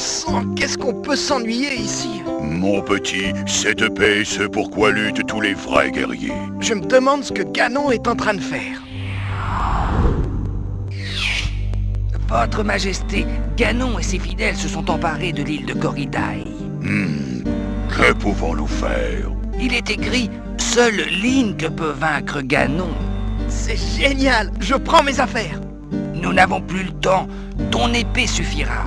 sang, qu'est-ce qu'on peut s'ennuyer ici? Mon petit, cette paix, c'est pourquoi luttent tous les vrais guerriers. Je me demande ce que Ganon est en train de faire. Votre Majesté, Ganon et ses fidèles se sont emparés de l'île de Corridaï. Que pouvons-nous faire? Il est écrit « Seul Link peut vaincre Ganon ». C'est génial! Je prends mes affaires! Nous n'avons plus le temps. Ton épée suffira.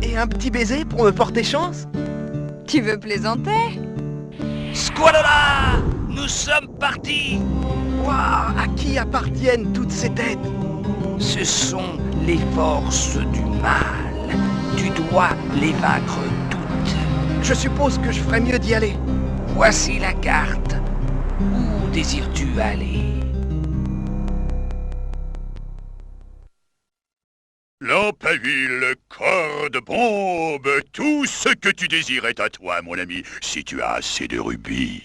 Et un petit baiser pour me porter chance? Tu veux plaisanter? Squalola! Nous sommes partis! Waouh! À qui appartiennent toutes ces têtes? Ce sont les forces du mal. Tu dois les vaincre toutes. Je suppose que je ferais mieux d'y aller. Voici la carte. Où désires-tu aller? Lampe à huile, corde, bombe, tout ce que tu désires est à toi, mon ami, si tu as assez de rubis.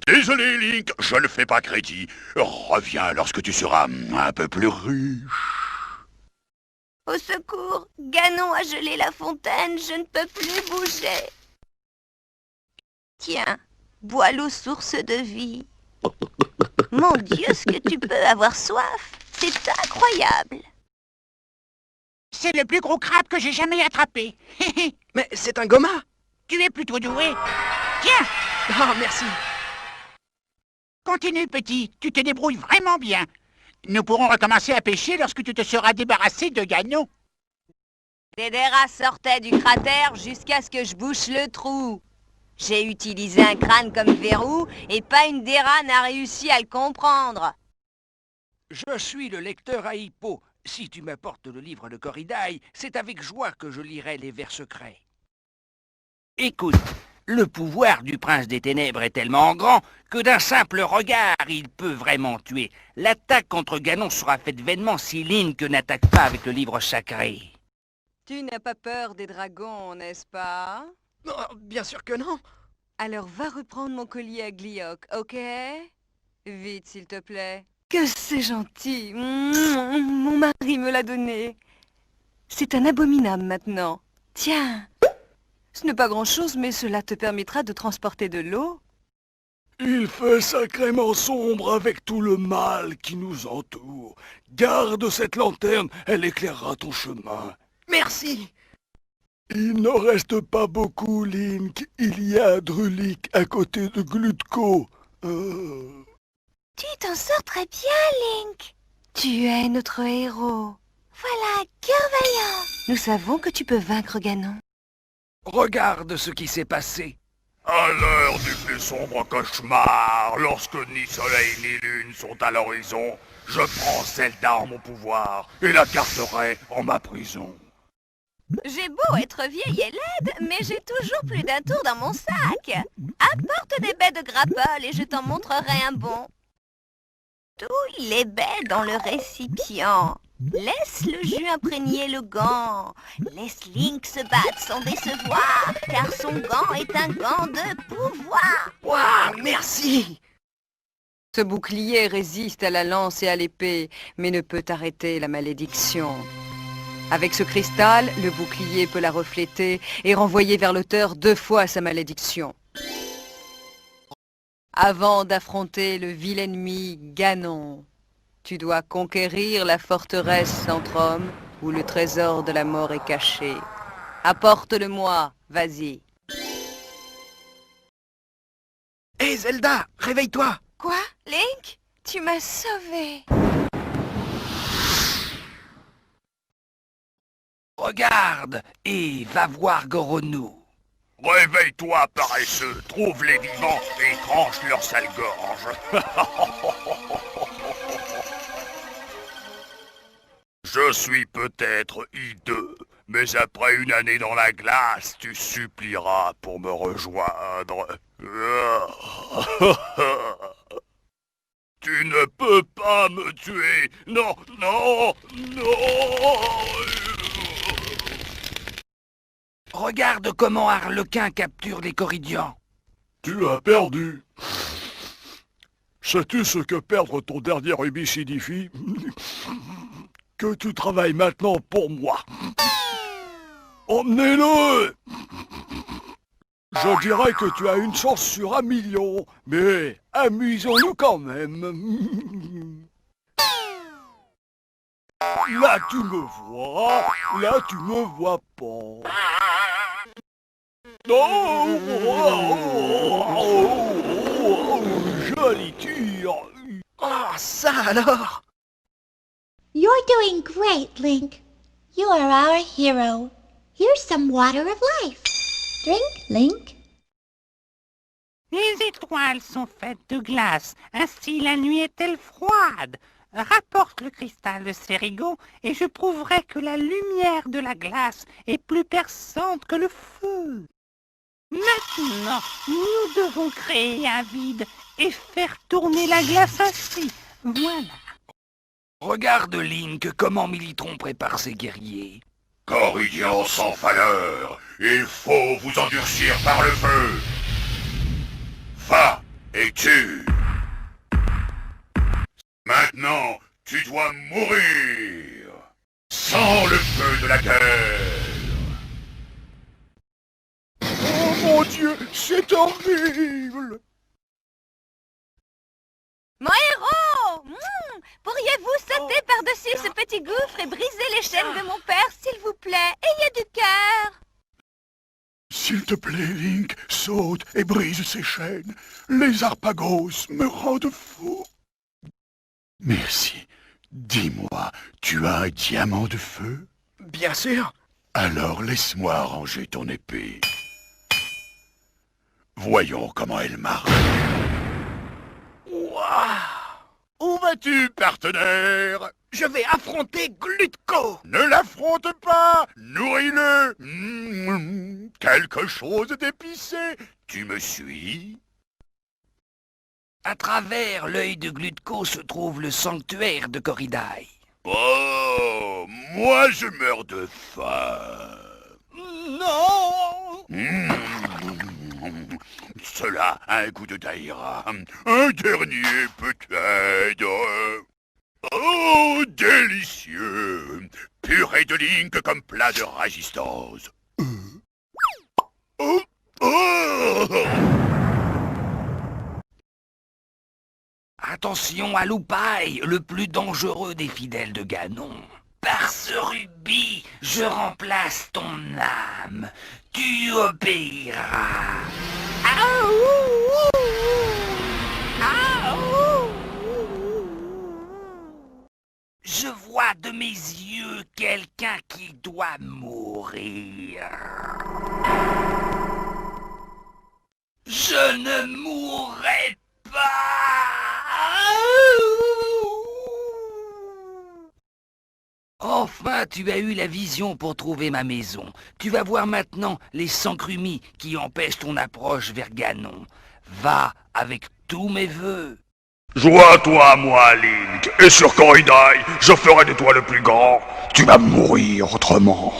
Désolé, Link, je ne fais pas crédit. Reviens lorsque tu seras un peu plus riche. Au secours! Ganon a gelé la fontaine, je ne peux plus bouger. Tiens, bois l'eau source de vie. Mon Dieu, ce que tu peux avoir soif! C'est incroyable! C'est le plus gros crabe que j'ai jamais attrapé. Mais c'est un goma! Tu es plutôt doué. Tiens, Ah, merci! continue, petit. Tu te débrouilles vraiment bien. Nous pourrons recommencer à pêcher lorsque tu te seras débarrassé de Ganon. Dédéra sortait du cratère jusqu'à ce que je bouche le trou. J'ai utilisé un crâne comme verrou et pas une Déra n'a réussi à le comprendre. Je suis le lecteur à Hippo. Si tu m'apportes le livre de Corridaï, c'est avec joie que je lirai les vers secrets. Écoute, le pouvoir du prince des ténèbres est tellement grand que d'un simple regard, il peut vraiment tuer. L'attaque contre Ganon sera faite vainement si Link n'attaque pas avec le livre sacré. Tu n'as pas peur des dragons, n'est-ce pas? Non, bien sûr que non! Alors va reprendre mon collier à Gliok, ok? Vite, s'il te plaît. Que c'est gentil! Mon mari me l'a donné. C'est un abominable maintenant. Tiens! Ce n'est pas grand-chose, mais cela te permettra de transporter de l'eau. Il fait sacrément sombre avec tout le mal qui nous entoure. Garde cette lanterne, elle éclairera ton chemin. Merci! Il n'en reste pas beaucoup, Link. Il y a Drulik à côté de Glutko. Tu t'en sors très bien, Link. Tu es notre héros. Voilà, cœur vaillant. Nous savons que tu peux vaincre Ganon. Regarde ce qui s'est passé. À l'heure du plus sombre cauchemar, lorsque ni soleil ni lune sont à l'horizon, je prends Zelda en mon pouvoir et la garderai en ma prison. J'ai beau être vieille et laide, mais j'ai toujours plus d'un tour dans mon sac. Apporte des baies de grappole et je t'en montrerai un bon. Touille les baies dans le récipient. Laisse le jus imprégner le gant. Laisse Link se battre sans décevoir, car son gant est un gant de pouvoir. Waouh, merci! Ce bouclier résiste à la lance et à l'épée, mais ne peut arrêter la malédiction. Avec ce cristal, le bouclier peut la refléter et renvoyer vers l'auteur 2 fois sa malédiction. Avant d'affronter le vil ennemi Ganon, tu dois conquérir la forteresse Centrum où le trésor de la mort est caché. Apporte-le-moi, vas-y. Hé, Zelda, réveille-toi! Quoi, Link? Tu m'as sauvé. Regarde et va voir Goronou. Réveille-toi, paresseux, trouve-les vivants et tranche leur sale gorge. Je suis peut-être hideux, mais après une année dans la glace, tu supplieras pour me rejoindre. Tu ne peux pas me tuer. Non, non, non. Regarde comment Harlequin capture les Corridians. Tu as perdu. Sais-tu ce que perdre ton dernier rubis signifie? Que tu travailles maintenant pour moi. Emmenez-le! Je dirais que tu as une chance sur 1 million, mais amusons-nous quand même. Là tu me vois, là tu me vois pas. Joli tir. Oh, ça alors! You're doing great, Link. You are our hero. Here's some water of life. Drink, Link. Les étoiles sont faites de glace, ainsi la nuit est-elle froide. Rapporte le cristal de Cérigo et je prouverai que la lumière de la glace est plus perçante que le feu. Maintenant, nous devons créer un vide et faire tourner la glace ainsi. Voilà. Regarde, Link, comment Militron prépare ses guerriers. Corridian sans valeur, il faut vous endurcir par le feu. Va et tue. Maintenant, tu dois mourir. Sans le feu de la guerre. Oh mon Dieu, c'est horrible! Mon héros! Pourriez-vous sauter par-dessus ce petit gouffre et briser les chaînes de mon père, s'il vous plaît? Ayez du cœur! S'il te plaît, Link, saute et brise ces chaînes. Les Harpagos me rendent fou. Merci. Dis-moi, tu as un diamant de feu? Bien sûr! Alors laisse-moi arranger ton épée. Voyons comment elle marche. Waouh! Où vas-tu, partenaire? Je vais affronter Glutko! Ne l'affronte pas! Nourris-le! Quelque chose d'épicé! Tu me suis? À travers l'œil de Glutko se trouve le sanctuaire de Corridaï. Oh! Moi je meurs de faim! Non! Cela a un goût de daïra. Un dernier peut-être. Oh, délicieux! Purée de Link comme plat de résistance. Oh, oh. Attention à Loupaï, le plus dangereux des fidèles de Ganon. Par ce rubis, je remplace ton âme. Tu obéiras. Je vois de mes yeux quelqu'un qui doit mourir. Je ne mourrai pas. Enfin, tu as eu la vision pour trouver ma maison. Tu vas voir maintenant les sancrumis qui empêchent ton approche vers Ganon. Va avec tous mes vœux. Joins-toi à moi, Link, et sur Corridaï, je ferai de toi le plus grand. Tu vas mourir autrement.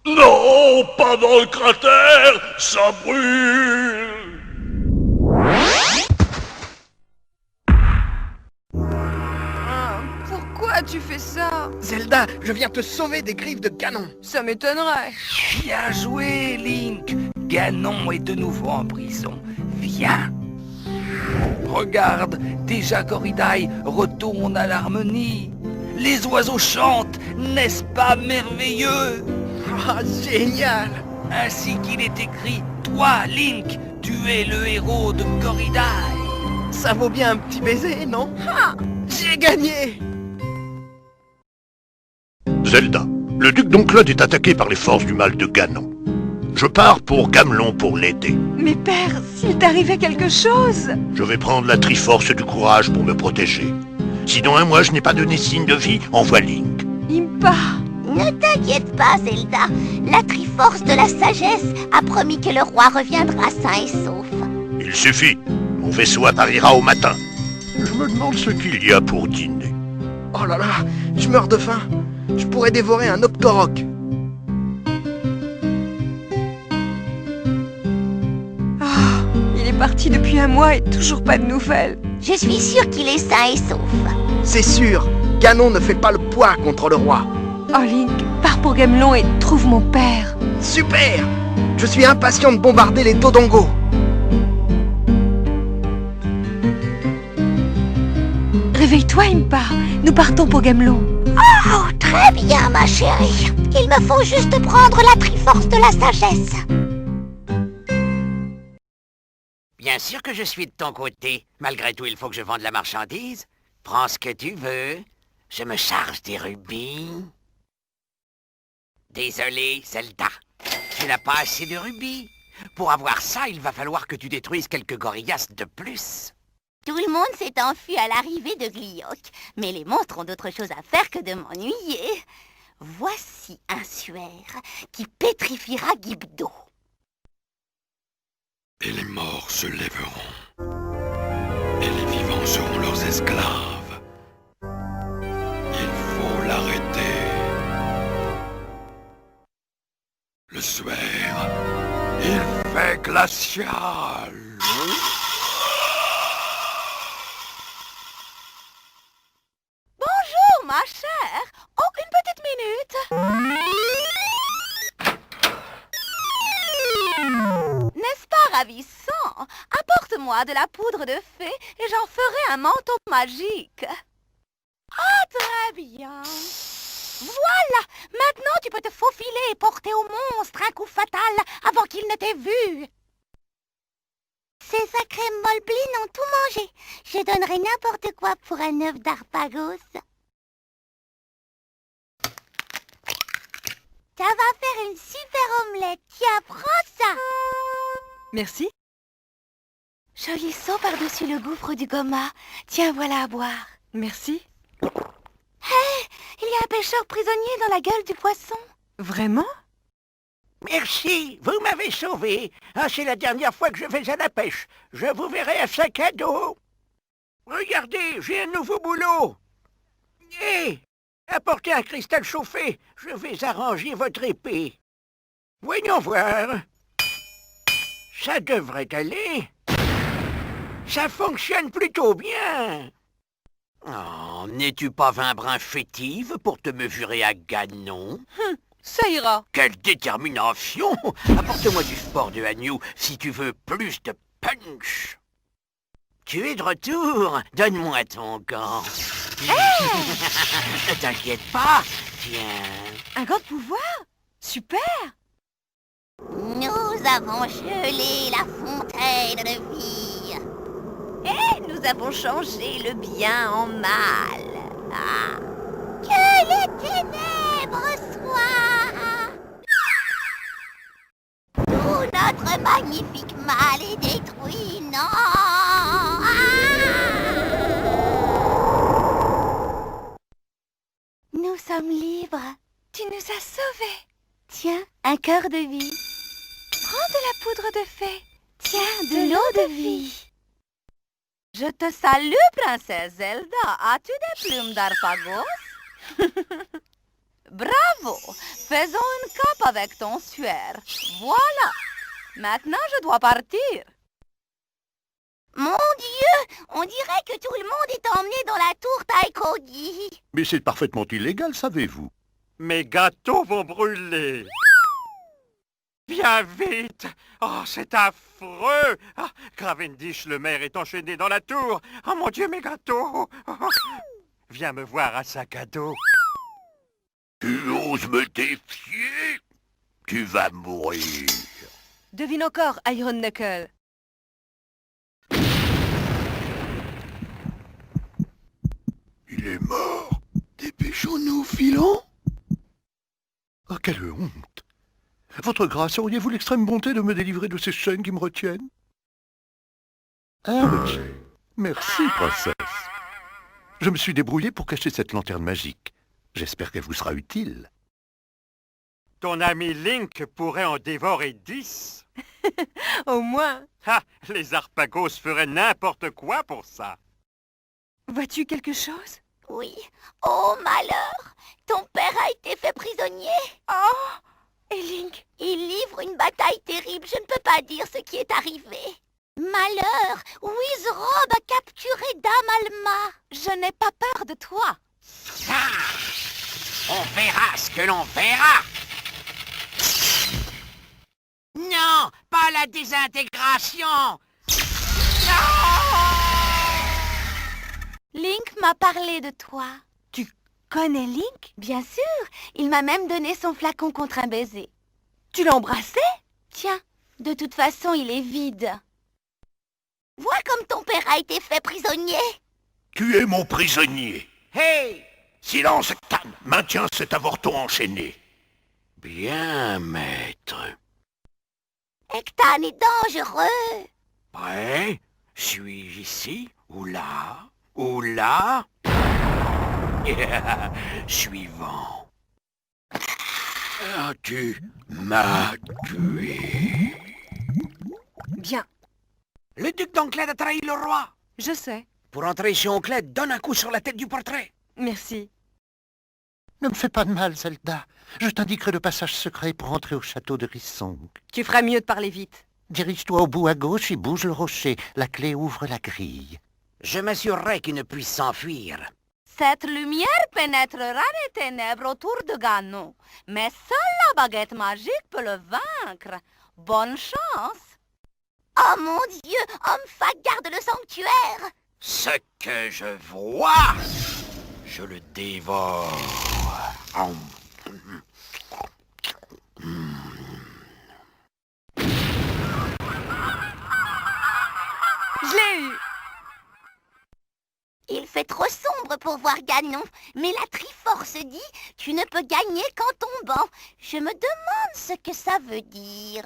Non, pas dans le cratère, ça brûle. Pourquoi tu fais ça? Zelda, je viens te sauver des griffes de Ganon. Ça m'étonnerait. Bien joué, Link. Ganon est de nouveau en prison. Viens. Regarde, déjà Corridaï retourne à l'harmonie. Les oiseaux chantent, n'est-ce pas merveilleux? Ah, génial! Ainsi qu'il est écrit, toi, Link, tu es le héros de Corridaï. Ça vaut bien un petit baiser, non? Ah, j'ai gagné! Zelda, le duc d'Onclode est attaqué par les forces du mal de Ganon. Je pars pour Gamelon pour l'aider. Mais père, s'il t'arrivait quelque chose... Je vais prendre la Triforce du courage pour me protéger. Si dans un mois je n'ai pas donné signe de vie, envoie Link. Impa... Ne t'inquiète pas, Zelda. La Triforce de la sagesse a promis que le roi reviendra sain et sauf. Il suffit. Mon vaisseau apparaîtra au matin. Je me demande ce qu'il y a pour dîner. Oh là là, je meurs de faim. Je pourrais dévorer un Octorok. Il est parti depuis un mois et toujours pas de nouvelles. Je suis sûre qu'il est sain et sauf. C'est sûr, Ganon ne fait pas le poids contre le roi. Oh Link, pars pour Gamelon et trouve mon père. Super! Je suis impatient de bombarder les Dodongos. Réveille-toi, Impa. Nous partons pour Gamelon. Oh, très bien, ma chérie. Il me faut juste prendre la Triforce de la sagesse. Bien sûr que je suis de ton côté. Malgré tout, il faut que je vende la marchandise. Prends ce que tu veux. Je me charge des rubis. Désolé, Zelda. Tu n'as pas assez de rubis. Pour avoir ça, il va falloir que tu détruises quelques gorillas de plus. Tout le monde s'est enfui à l'arrivée de Glyok, mais les monstres ont d'autres choses à faire que de m'ennuyer. Voici un suaire qui pétrifiera Gibdo. Et les morts se lèveront. Et les vivants seront leurs esclaves. Il faut l'arrêter. Le suaire, il fait glacial. Bonjour, ma chère. Oh, une petite minute. N'est-ce pas ravissant? Apporte-moi de la poudre de fée et j'en ferai un manteau magique. Ah, très bien. Voilà! Maintenant, tu peux te faufiler et porter au monstre un coup fatal avant qu'il ne t'ait vu. Ces sacrés Molblin ont tout mangé. Je donnerais n'importe quoi pour un œuf d'Arpagos. Ça va faire une super omelette. Tiens, prends ça. Merci. Joli saut par-dessus le gouffre du Goma. Tiens, voilà à boire. Merci. Hé, il y a un pêcheur prisonnier dans la gueule du poisson. Vraiment? Merci, vous m'avez sauvé. Ah, c'est la dernière fois que je vais à la pêche. Je vous verrai à sac à dos. Regardez, j'ai un nouveau boulot. Hé, apportez un cristal chauffé. Je vais arranger votre épée. Voyons voir. Ça devrait aller. Ça fonctionne plutôt bien. Oh, n'es-tu pas un brin chétive pour te mesurer à Ganon? Ça ira. Quelle détermination! Apporte-moi du sport de agneau si tu veux plus de punch. Tu es de retour. Donne-moi ton gant. Ne t'inquiète pas. Tiens. Un gant de pouvoir? Super. Nous avons gelé la fontaine de vie. Et nous avons changé le bien en mal. Ah. Que les ténèbres soient. Tout notre magnifique mal est détruit, non. Nous sommes libres. Tu nous as sauvés. Tiens, un cœur de vie. Prends de la poudre de fée. Tiens, de l'eau de vie. Je te salue, princesse Zelda. As-tu des plumes d'Arpagos? Bravo! Faisons une cape avec ton suaire. Voilà. Maintenant, je dois partir. Mon Dieu, on dirait que tout le monde est emmené dans la tour Taikogi. Mais c'est parfaitement illégal, savez-vous? Mes gâteaux vont brûler. Viens vite. Oh, c'est affreux. Ah, Cavendish, le maire, est enchaîné dans la tour. Oh mon Dieu, mes gâteaux. Oh. Viens me voir à sac à dos. Tu oses me défier? Tu vas mourir. Devine encore, Iron Knuckle. Il est mort. Dépêchons-nous, filons. Ah, quelle honte. Votre grâce, auriez-vous l'extrême bonté de me délivrer de ces chaînes qui me retiennent? Ah oui. Merci, princesse. Je me suis débrouillé pour cacher cette lanterne magique. J'espère qu'elle vous sera utile. Ton ami Link pourrait en dévorer 10. Au moins. Ah, les Harpagos feraient n'importe quoi pour ça. Vois-tu quelque chose? Oui. Oh malheur, ton père a été fait prisonnier. Oh! Et Link? Il livre une bataille terrible, je ne peux pas dire ce qui est arrivé. Malheur, Wizrobe a capturé Dame Alma. Je n'ai pas peur de toi. On verra ce que l'on verra. Non, pas la désintégration. Link m'a parlé de toi. Tu connais Link? Bien sûr, il m'a même donné son flacon contre un baiser. Tu l'as embrassé? Tiens, de toute façon, il est vide. Vois comme ton père a été fait prisonnier. Tu es mon prisonnier. Hey! Silence, Ektan. Maintiens cet avorton enchaîné. Bien, maître. Ektan est dangereux. Prêt? Suis-je ici? Ou là? Ou là? Suivant. Ah, tu m'as tué. Bien, Le duc d'Anclède a trahi le roi. je sais. Pour entrer chez Onclède, donne un coup sur la tête du portrait. Merci. Ne me fais pas de mal, Zelda. Je t'indiquerai le passage secret pour entrer au château de Rissong. Tu feras mieux de parler vite. Dirige-toi au bout à gauche et bouge le rocher. La clé ouvre la grille. Je m'assurerai qu'il ne puisse s'enfuir. Cette lumière pénétrera les ténèbres autour de Ganon. Mais seule la baguette magique peut le vaincre. Bonne chance. Oh mon Dieu, homme fat garde le sanctuaire. Ce que je vois, je le dévore. Je l'ai eu. Il fait trop sombre pour voir Ganon, mais la Triforce dit « Tu ne peux gagner qu'en tombant ». Je me demande ce que ça veut dire.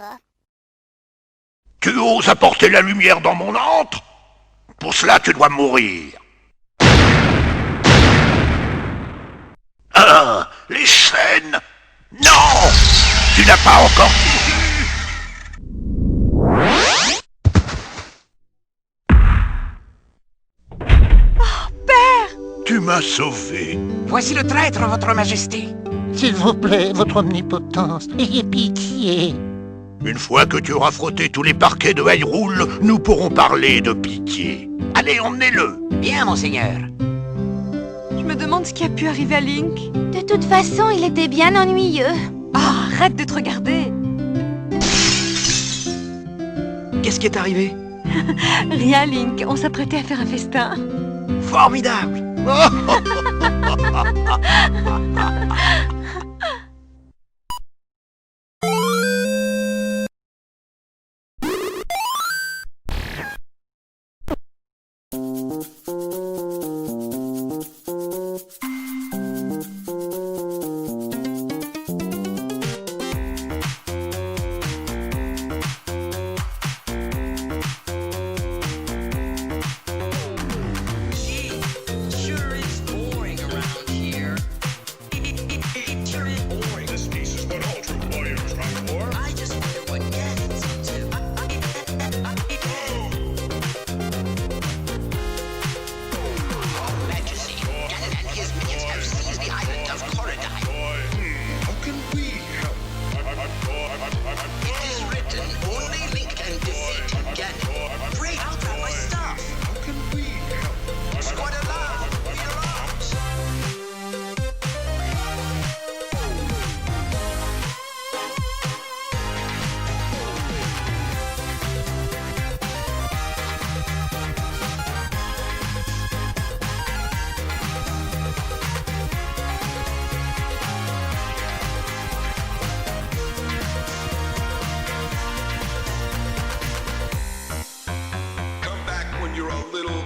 Tu oses apporter la lumière dans mon antre? Pour cela, tu dois mourir. Ah, les chaînes! Non! Tu n'as pas encore fini! Tu m'as sauvé. Voici le traître, votre majesté. S'il vous plaît, votre omnipotence, ayez pitié. Une fois que tu auras frotté tous les parquets de Hyrule, nous pourrons parler de pitié. Allez, emmenez-le. Bien, monseigneur. Je me demande ce qui a pu arriver à Link. De toute façon, il était bien ennuyeux. Ah, arrête de te regarder. Qu'est-ce qui est arrivé? Rien, Link. On s'apprêtait à faire un festin. Formidable! Come back when you're a little